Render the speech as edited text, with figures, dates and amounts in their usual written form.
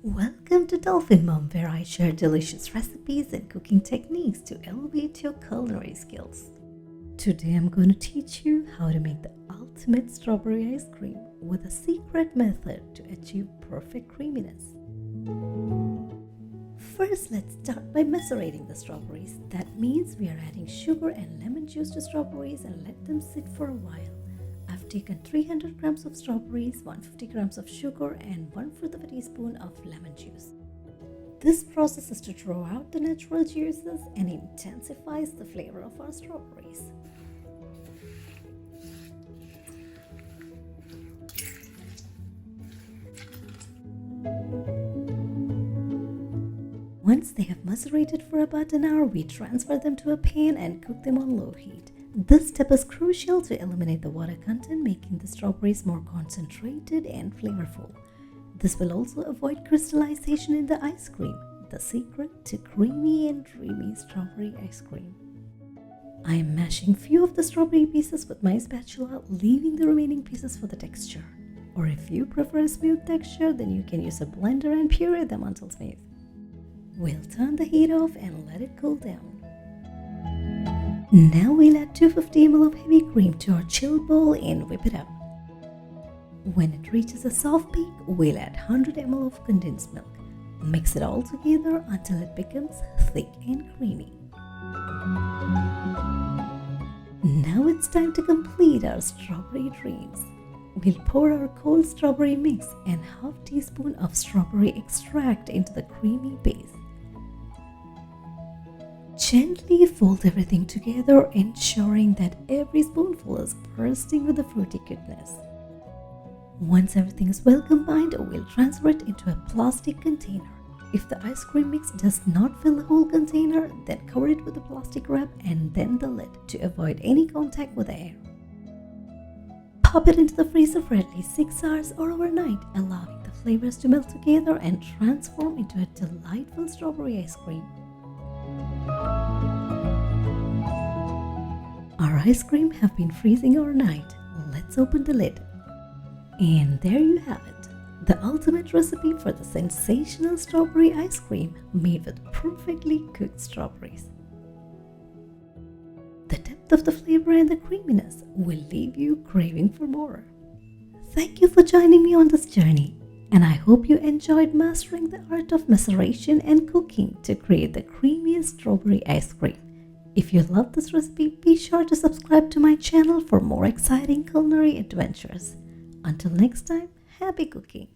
Welcome to Dolphin Mum, where I share delicious recipes and cooking techniques to elevate your culinary skills. Today I'm going to teach you how to make the ultimate strawberry ice cream with a secret method to achieve perfect creaminess. First, let's start by macerating the strawberries. That means we are adding sugar and lemon juice to strawberries and let them sit for a while. I've taken 300 grams of strawberries, 150 grams of sugar and 1/4 of a teaspoon of lemon juice. This process is to draw out the natural juices and intensifies the flavor of our strawberries. Once they have macerated for about an hour, we transfer them to a pan and cook them on low heat. This step is crucial to eliminate the water content, making the strawberries more concentrated and flavorful. This will also avoid crystallization in the ice cream, the secret to creamy and dreamy strawberry ice cream. I am mashing few of the strawberry pieces with my spatula, leaving the remaining pieces for the texture. Or if you prefer a smooth texture, then you can use a blender and puree them until smooth. We'll turn the heat off and let it cool down. Now we'll add 250 ml of heavy cream to our chill bowl and whip it up. When it reaches a soft peak, we'll add 100 ml of condensed milk. Mix it all together until it becomes thick and creamy. Now it's time to complete our strawberry dreams. We'll pour our cold strawberry mix and half teaspoon of strawberry extract into the creamy base. Gently fold everything together, ensuring that every spoonful is bursting with the fruity goodness. Once everything is well combined, we'll transfer it into a plastic container. If the ice cream mix does not fill the whole container, then cover it with a plastic wrap and then the lid to avoid any contact with the air. Pop it into the freezer for at least 6 hours or overnight, allowing the flavors to melt together and transform into a delightful strawberry ice cream. Our ice cream have been freezing overnight. Let's open the lid. And there you have it, the ultimate recipe for the sensational strawberry ice cream made with perfectly cooked strawberries. The depth of the flavor and the creaminess will leave you craving for more. Thank you for joining me on this journey, and I hope you enjoyed mastering the art of maceration and cooking to create the creamiest strawberry ice cream. If you love this recipe, be sure to subscribe to my channel for more exciting culinary adventures. Until next time, happy cooking!